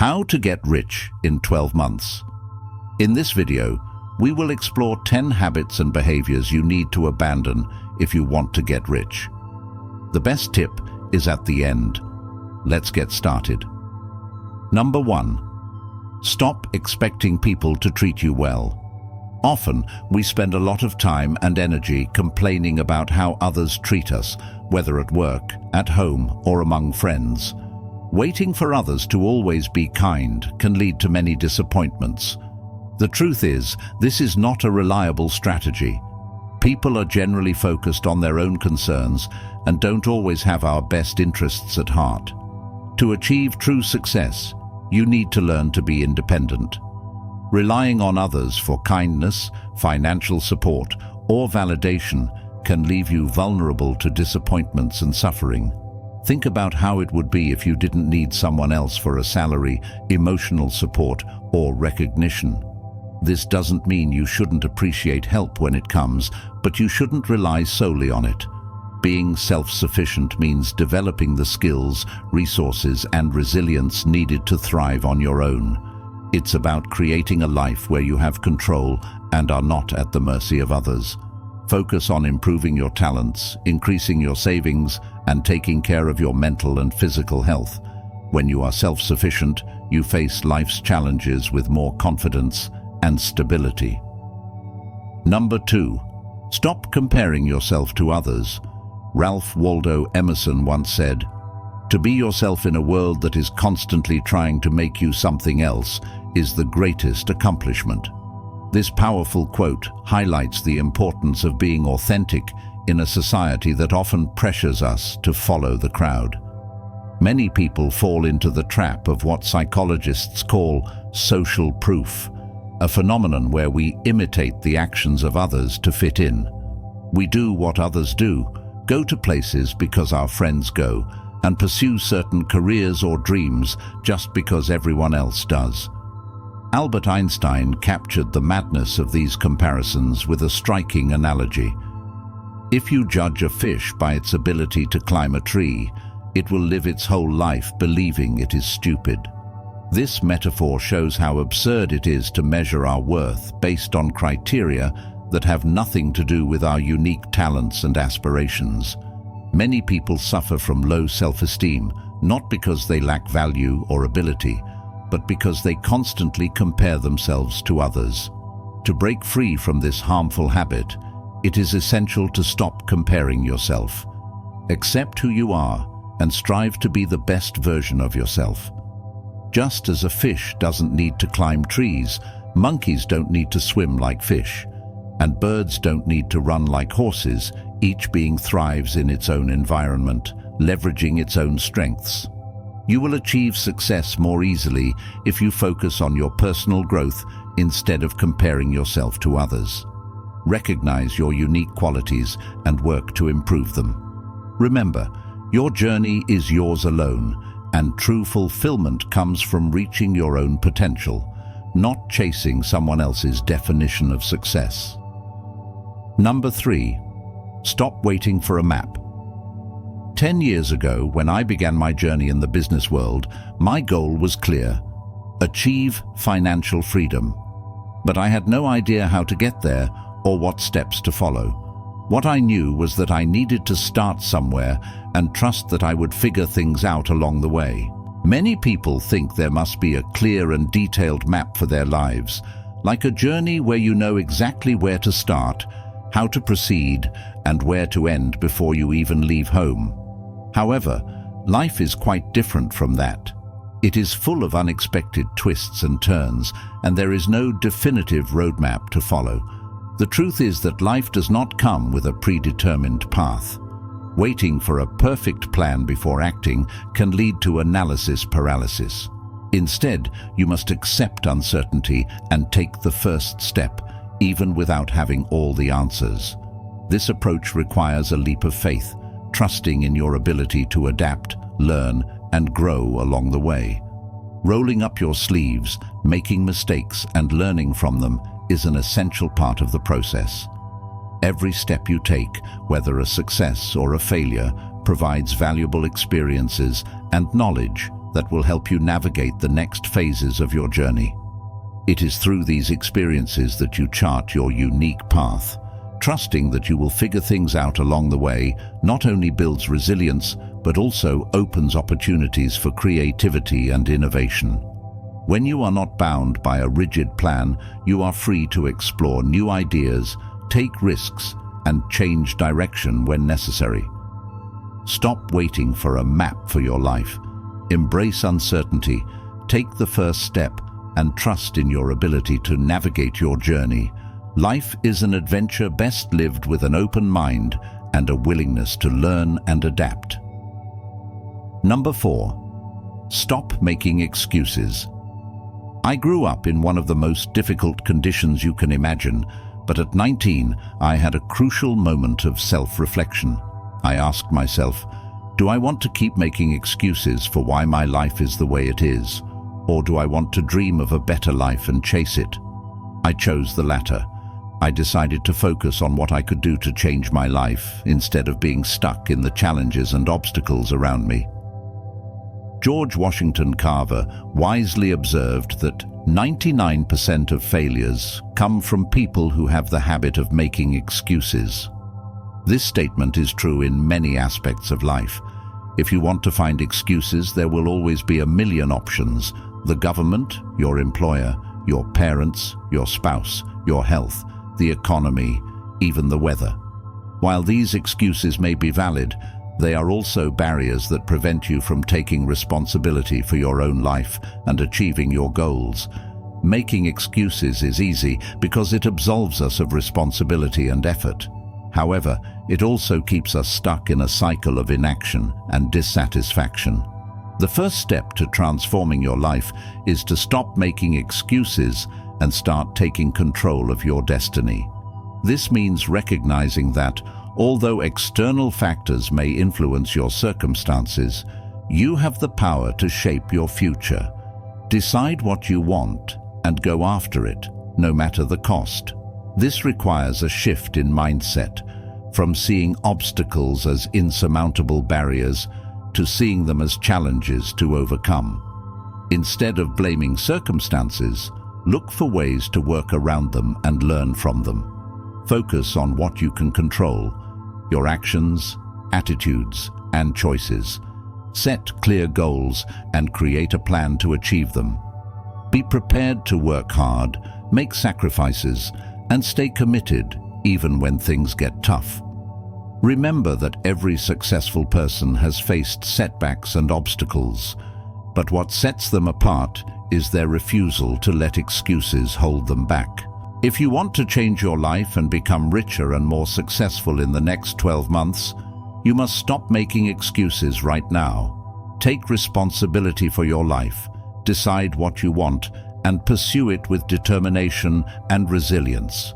How to get rich in 12 months. In this video, we will explore 10 habits and behaviors you need to abandon if you want to get rich. The best tip is at the end. Let's get started. Number 1. Stop expecting people to treat you well. Often, we spend a lot of time and energy complaining about how others treat us, whether at work, at home, or among friends. Waiting for others to always be kind can lead to many disappointments. The truth is, this is not a reliable strategy. People are generally focused on their own concerns and don't always have our best interests at heart. To achieve true success, you need to learn to be independent. Relying on others for kindness, financial support, or validation can leave you vulnerable to disappointments and suffering. Think about how it would be if you didn't need someone else for a salary, emotional support, or recognition. This doesn't mean you shouldn't appreciate help when it comes, but you shouldn't rely solely on it. Being self-sufficient means developing the skills, resources, and resilience needed to thrive on your own. It's about creating a life where you have control and are not at the mercy of others. Focus on improving your talents, increasing your savings, and taking care of your mental and physical health. When you are self-sufficient, you face life's challenges with more confidence and stability. Number 2. Stop comparing yourself to others. Ralph Waldo Emerson once said, "To be yourself in a world that is constantly trying to make you something else is the greatest accomplishment." This powerful quote highlights the importance of being authentic in a society that often pressures us to follow the crowd. Many people fall into the trap of what psychologists call social proof, a phenomenon where we imitate the actions of others to fit in. We do what others do, go to places because our friends go, and pursue certain careers or dreams just because everyone else does. Albert Einstein captured the madness of these comparisons with a striking analogy. If you judge a fish by its ability to climb a tree, it will live its whole life believing it is stupid. This metaphor shows how absurd it is to measure our worth based on criteria that have nothing to do with our unique talents and aspirations. Many people suffer from low self-esteem, not because they lack value or ability, but because they constantly compare themselves to others. To break free from this harmful habit, it is essential to stop comparing yourself. Accept who you are and strive to be the best version of yourself. Just as a fish doesn't need to climb trees, monkeys don't need to swim like fish, and birds don't need to run like horses. Each being thrives in its own environment, leveraging its own strengths. You will achieve success more easily if you focus on your personal growth instead of comparing yourself to others. Recognize your unique qualities and work to improve them. Remember, your journey is yours alone, and true fulfillment comes from reaching your own potential, not chasing someone else's definition of success. Number 3. Stop waiting for a map. 10 years ago, when I began my journey in the business world, my goal was clear: achieve financial freedom. But I had no idea how to get there or what steps to follow. What I knew was that I needed to start somewhere and trust that I would figure things out along the way. Many people think there must be a clear and detailed map for their lives, like a journey where you know exactly where to start, how to proceed, and where to end before you even leave home. However, life is quite different from that. It is full of unexpected twists and turns, and there is no definitive roadmap to follow. The truth is that life does not come with a predetermined path. Waiting for a perfect plan before acting can lead to analysis paralysis. Instead, you must accept uncertainty and take the first step, even without having all the answers. This approach requires a leap of faith, trusting in your ability to adapt, learn, and grow along the way. Rolling up your sleeves, making mistakes, and learning from them is an essential part of the process. Every step you take, whether a success or a failure, provides valuable experiences and knowledge that will help you navigate the next phases of your journey. It is through these experiences that you chart your unique path. Trusting that you will figure things out along the way not only builds resilience, but also opens opportunities for creativity and innovation. When you are not bound by a rigid plan, you are free to explore new ideas, take risks, and change direction when necessary. Stop waiting for a map for your life. Embrace uncertainty, take the first step, and trust in your ability to navigate your journey. Life is an adventure best lived with an open mind and a willingness to learn and adapt. Number 4. Stop making excuses. I grew up in one of the most difficult conditions you can imagine, but at 19, I had a crucial moment of self-reflection. I asked myself, do I want to keep making excuses for why my life is the way it is, or do I want to dream of a better life and chase it? I chose the latter. I decided to focus on what I could do to change my life instead of being stuck in the challenges and obstacles around me. George Washington Carver wisely observed that 99% of failures come from people who have the habit of making excuses. This statement is true in many aspects of life. If you want to find excuses, there will always be a million options: the government, your employer, your parents, your spouse, your health, the economy, even the weather. While these excuses may be valid, they are also barriers that prevent you from taking responsibility for your own life and achieving your goals. Making excuses is easy because it absolves us of responsibility and effort. However, it also keeps us stuck in a cycle of inaction and dissatisfaction. The first step to transforming your life is to stop making excuses and start taking control of your destiny. This means recognizing that, although external factors may influence your circumstances, you have the power to shape your future. Decide what you want and go after it, no matter the cost. This requires a shift in mindset, from seeing obstacles as insurmountable barriers to seeing them as challenges to overcome. Instead of blaming circumstances, look for ways to work around them and learn from them. Focus on what you can control: your actions, attitudes, and choices. Set clear goals and create a plan to achieve them. Be prepared to work hard, make sacrifices, and stay committed even when things get tough. Remember that every successful person has faced setbacks and obstacles, but what sets them apart is their refusal to let excuses hold them back. If you want to change your life and become richer and more successful in the next 12 months, you must stop making excuses right now. Take responsibility for your life, decide what you want, and pursue it with determination and resilience.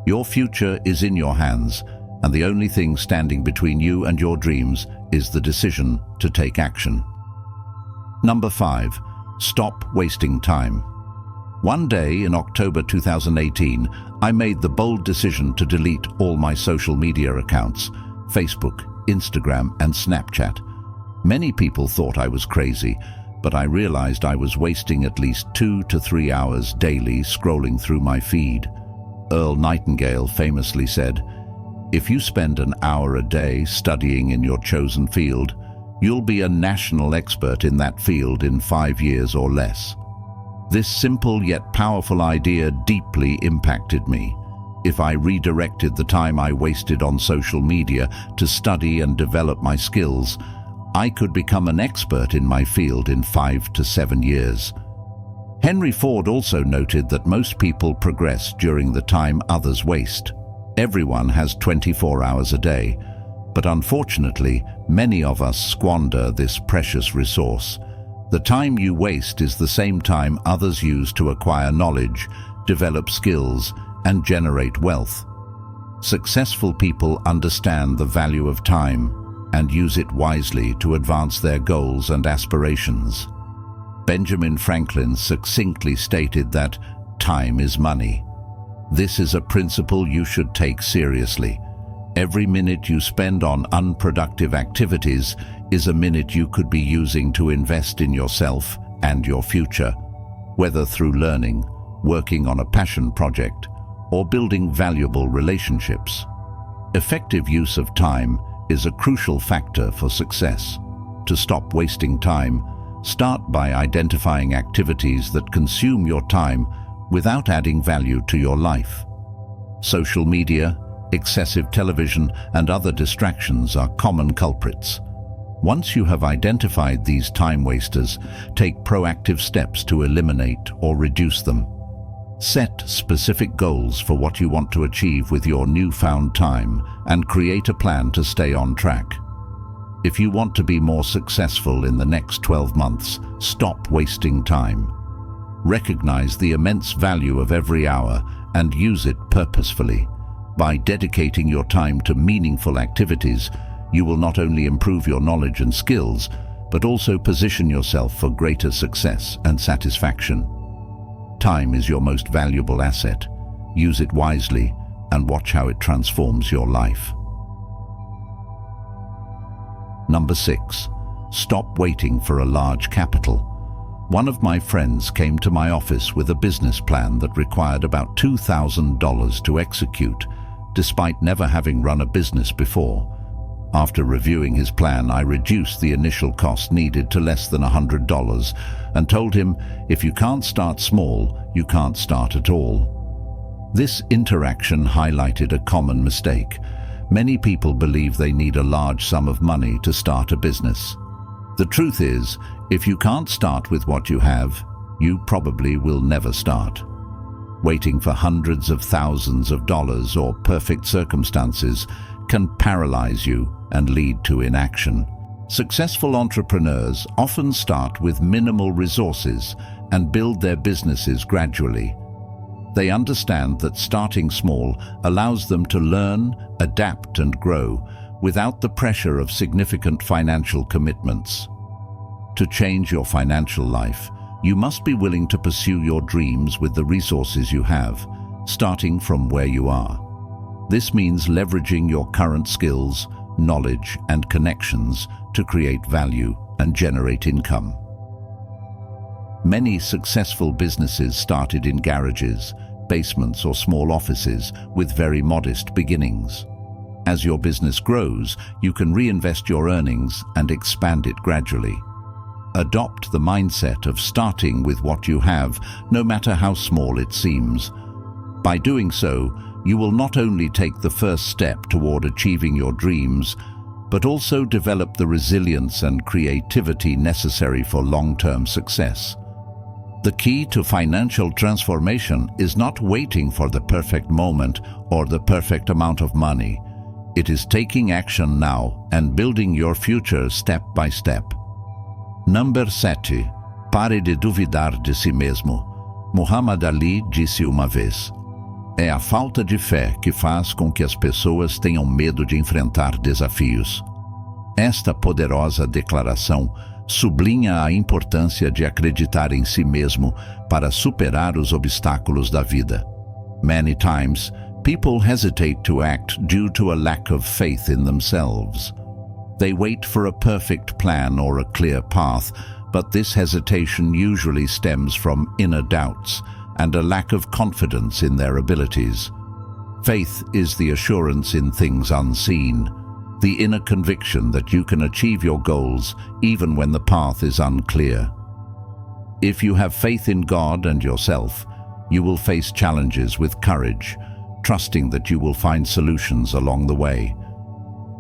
Your future is in your hands, and the only thing standing between you and your dreams is the decision to take action. Number 5. Stop wasting time. One day in October 2018, I made the bold decision to delete all my social media accounts: Facebook, Instagram, and Snapchat. Many people thought I was crazy, but I realized I was wasting at least 2 to 3 hours daily scrolling through my feed. Earl Nightingale famously said, "If you spend an hour a day studying in your chosen field, you'll be a national expert in that field in 5 years or less." This simple yet powerful idea deeply impacted me. If I redirected the time I wasted on social media to study and develop my skills, I could become an expert in my field in 5 to 7 years. Henry Ford also noted that most people progress during the time others waste. Everyone has 24 hours a day, but unfortunately, many of us squander this precious resource. The time you waste is the same time others use to acquire knowledge, develop skills, and generate wealth. Successful people understand the value of time and use it wisely to advance their goals and aspirations. Benjamin Franklin succinctly stated that time is money. This is a principle you should take seriously. Every minute you spend on unproductive activities is a minute you could be using to invest in yourself and your future, whether through learning, working on a passion project, or building valuable relationships. Effective use of time is a crucial factor for success. To stop wasting time, start by identifying activities that consume your time without adding value to your life. Social media, excessive television, and other distractions are common culprits. Once you have identified these time wasters, take proactive steps to eliminate or reduce them. Set specific goals for what you want to achieve with your newfound time and create a plan to stay on track. If you want to be more successful in the next 12 months, stop wasting time. Recognize the immense value of every hour and use it purposefully. By dedicating your time to meaningful activities, you will not only improve your knowledge and skills, but also position yourself for greater success and satisfaction. Time is your most valuable asset. Use it wisely and watch how it transforms your life. Number 6. Stop waiting for a large capital. One of my friends came to my office with a business plan that required about $2,000 to execute, despite never having run a business before. After reviewing his plan, I reduced the initial cost needed to less than $100 and told him, if you can't start small, you can't start at all. This interaction highlighted a common mistake. Many people believe they need a large sum of money to start a business. The truth is, if you can't start with what you have, you probably will never start. Waiting for hundreds of thousands of dollars or perfect circumstances can paralyze you and lead to inaction. Successful entrepreneurs often start with minimal resources and build their businesses gradually. They understand that starting small allows them to learn, adapt, and grow without the pressure of significant financial commitments. To change your financial life, you must be willing to pursue your dreams with the resources you have, starting from where you are. This means leveraging your current skills, knowledge, and connections to create value and generate income. Many successful businesses started in garages, basements, or small offices with very modest beginnings. As your business grows, you can reinvest your earnings and expand it gradually. Adopt the mindset of starting with what you have, no matter how small it seems. By doing so, you will not only take the first step toward achieving your dreams, but also develop the resilience and creativity necessary for long-term success. The key to financial transformation is not waiting for the perfect moment or the perfect amount of money. It is taking action now and building your future step by step. Number 7. Pare de duvidar de si mesmo. Muhammad Ali disse uma vez: é a falta de fé que faz com que as pessoas tenham medo de enfrentar desafios. Esta poderosa declaração sublinha a importância de acreditar em si mesmo para superar os obstáculos da vida. Many times, people hesitate to act due to a lack of faith in themselves. They wait for a perfect plan or a clear path, but this hesitation usually stems from inner doubts and a lack of confidence in their abilities. Faith is the assurance in things unseen, the inner conviction that you can achieve your goals even when the path is unclear. If you have faith in God and yourself, you will face challenges with courage, trusting that you will find solutions along the way.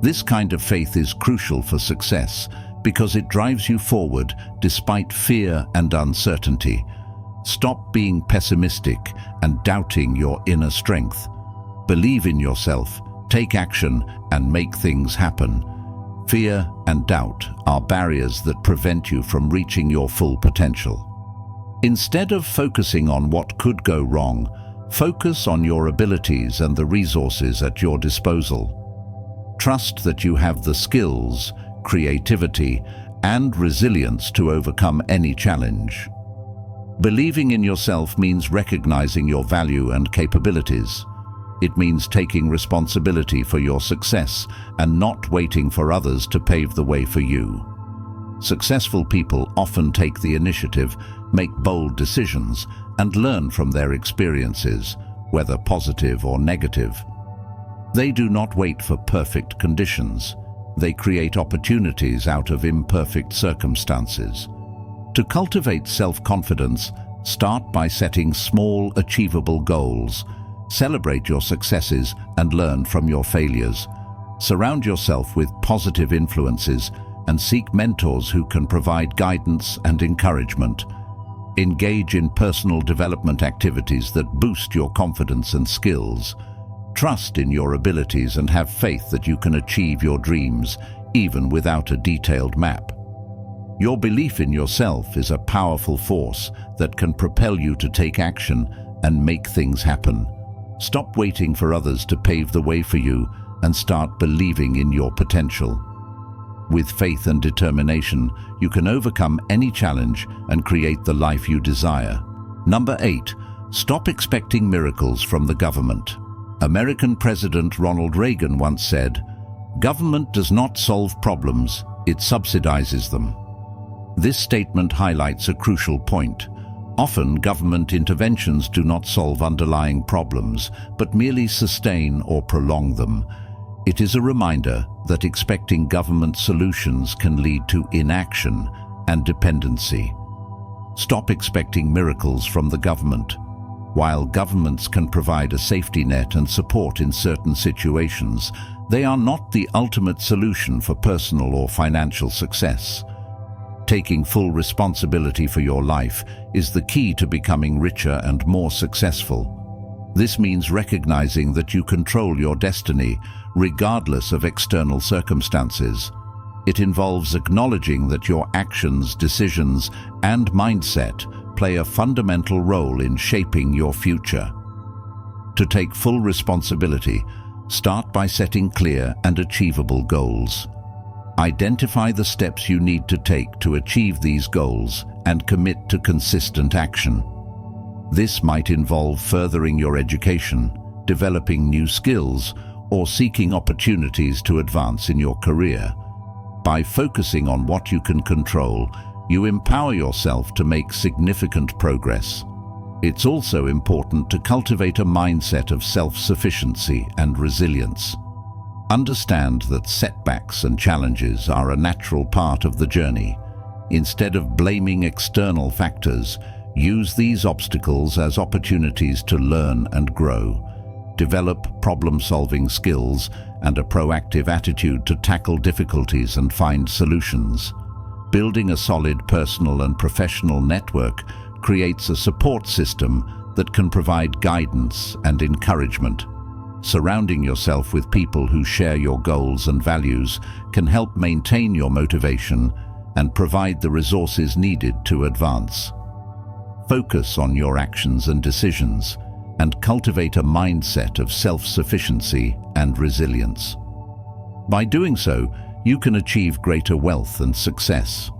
This kind of faith is crucial for success because it drives you forward despite fear and uncertainty. Stop being pessimistic and doubting your inner strength. Believe in yourself, take action, and make things happen. Fear and doubt are barriers that prevent you from reaching your full potential. Instead of focusing on what could go wrong, focus on your abilities and the resources at your disposal. Trust that you have the skills, creativity, and resilience to overcome any challenge. Believing in yourself means recognizing your value and capabilities. It means taking responsibility for your success and not waiting for others to pave the way for you. Successful people often take the initiative, make bold decisions, and learn from their experiences, whether positive or negative. They do not wait for perfect conditions. They create opportunities out of imperfect circumstances. To cultivate self-confidence, start by setting small, achievable goals. Celebrate your successes and learn from your failures. Surround yourself with positive influences and seek mentors who can provide guidance and encouragement. Engage in personal development activities that boost your confidence and skills. Trust in your abilities and have faith that you can achieve your dreams, even without a detailed map. Your belief in yourself is a powerful force that can propel you to take action and make things happen. Stop waiting for others to pave the way for you and start believing in your potential. With faith and determination, you can overcome any challenge and create the life you desire. Number 8. Stop expecting miracles from the government. American President Ronald Reagan once said, "Government does not solve problems, it subsidizes them." This statement highlights a crucial point. Often, government interventions do not solve underlying problems, but merely sustain or prolong them. It is a reminder that expecting government solutions can lead to inaction and dependency. Stop expecting miracles from the government. While governments can provide a safety net and support in certain situations, they are not the ultimate solution for personal or financial success. Taking full responsibility for your life is the key to becoming richer and more successful. This means recognizing that you control your destiny, regardless of external circumstances. It involves acknowledging that your actions, decisions, and mindset play a fundamental role in shaping your future. To take full responsibility, start by setting clear and achievable goals. Identify the steps you need to take to achieve these goals and commit to consistent action. This might involve furthering your education, developing new skills, or seeking opportunities to advance in your career. By focusing on what you can control, you empower yourself to make significant progress. It's also important to cultivate a mindset of self-sufficiency and resilience. Understand that setbacks and challenges are a natural part of the journey. Instead of blaming external factors, use these obstacles as opportunities to learn and grow. Develop problem-solving skills and a proactive attitude to tackle difficulties and find solutions. Building a solid personal and professional network creates a support system that can provide guidance and encouragement. Surrounding yourself with people who share your goals and values can help maintain your motivation and provide the resources needed to advance. Focus on your actions and decisions and cultivate a mindset of self-sufficiency and resilience. By doing so, you can achieve greater wealth and success.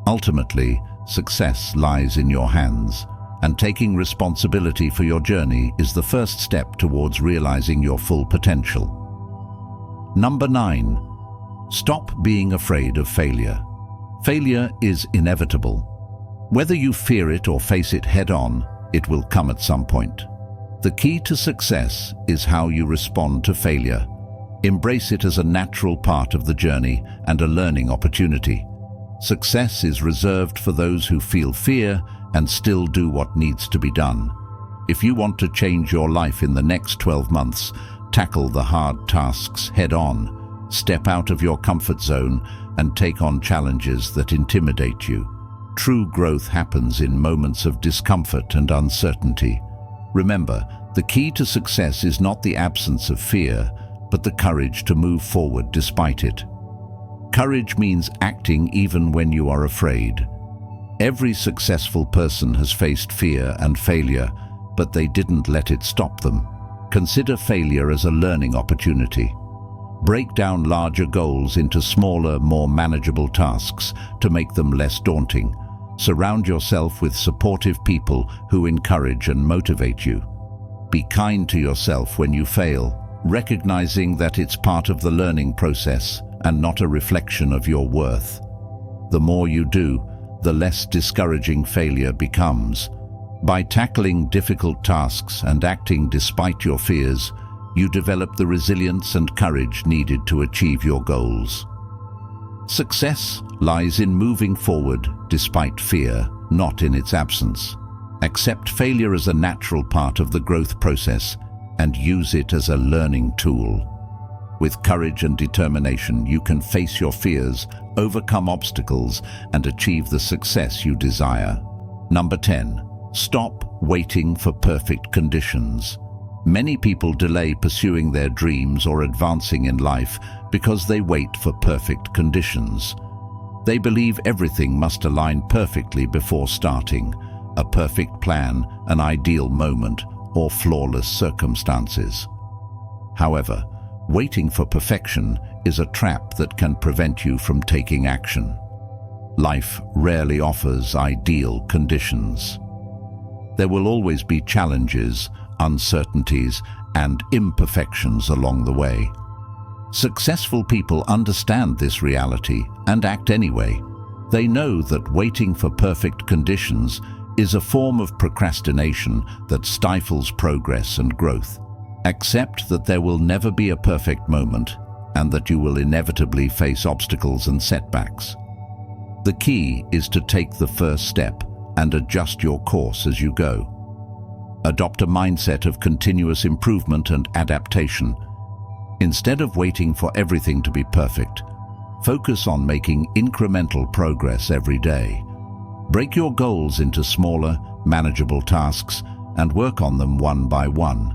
Ultimately, success lies in your hands, and taking responsibility for your journey is the first step towards realizing your full potential. Number 9. Stop being afraid of failure. Failure is inevitable. Whether you fear it or face it head-on, it will come at some point. The key to success is how you respond to failure. Embrace it as a natural part of the journey and a learning opportunity. Success is reserved for those who feel fear and still do what needs to be done. If you want to change your life in the next 12 months, tackle the hard tasks head-on. Step out of your comfort zone and take on challenges that intimidate you. True growth happens in moments of discomfort and uncertainty. Remember, the key to success is not the absence of fear, but the courage to move forward despite it. Courage means acting even when you are afraid. Every successful person has faced fear and failure, but they didn't let it stop them. Consider failure as a learning opportunity. Break down larger goals into smaller, more manageable tasks to make them less daunting. Surround yourself with supportive people who encourage and motivate you. Be kind to yourself when you fail, recognizing that it's part of the learning process and not a reflection of your worth. The more you do, the less discouraging failure becomes. By tackling difficult tasks and acting despite your fears, you develop the resilience and courage needed to achieve your goals. Success lies in moving forward despite fear, not in its absence. Accept failure as a natural part of the growth process and use it as a learning tool. With courage and determination, you can face your fears, overcome obstacles, and achieve the success you desire. Number 10. Stop waiting for perfect conditions. Many people delay pursuing their dreams or advancing in life because they wait for perfect conditions. They believe everything must align perfectly before starting: a perfect plan, an ideal moment, or flawless circumstances. However, waiting for perfection is a trap that can prevent you from taking action. Life rarely offers ideal conditions. There will always be challenges, uncertainties, and imperfections along the way. Successful people understand this reality and act anyway. They know that waiting for perfect conditions is a form of procrastination that stifles progress and growth. Accept that there will never be a perfect moment and that you will inevitably face obstacles and setbacks. The key is to take the first step and adjust your course as you go. Adopt a mindset of continuous improvement and adaptation. Instead of waiting for everything to be perfect, focus on making incremental progress every day. Break your goals into smaller, manageable tasks and work on them one by one.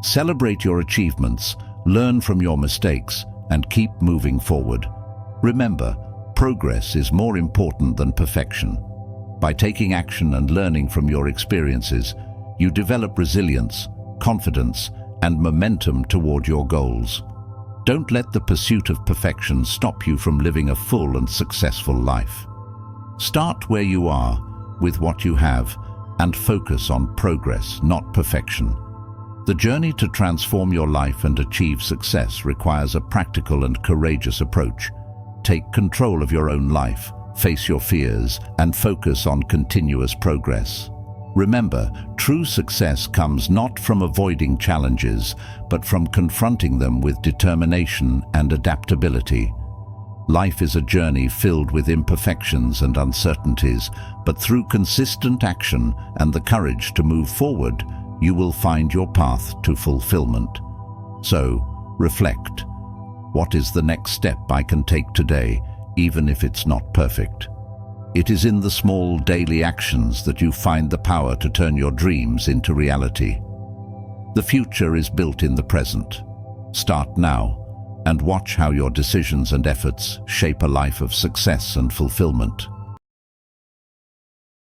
Celebrate your achievements, learn from your mistakes, and keep moving forward. Remember, progress is more important than perfection. By taking action and learning from your experiences, you develop resilience, confidence, and momentum toward your goals. Don't let the pursuit of perfection stop you from living a full and successful life. Start where you are, with what you have, and focus on progress, not perfection. The journey to transform your life and achieve success requires a practical and courageous approach. Take control of your own life, face your fears, and focus on continuous progress. Remember, true success comes not from avoiding challenges, but from confronting them with determination and adaptability. Life is a journey filled with imperfections and uncertainties, but through consistent action and the courage to move forward, you will find your path to fulfillment. So, reflect. What is the next step I can take today, even if it's not perfect? It is in the small daily actions that you find the power to turn your dreams into reality. The future is built in the present. Start now and watch how your decisions and efforts shape a life of success and fulfillment.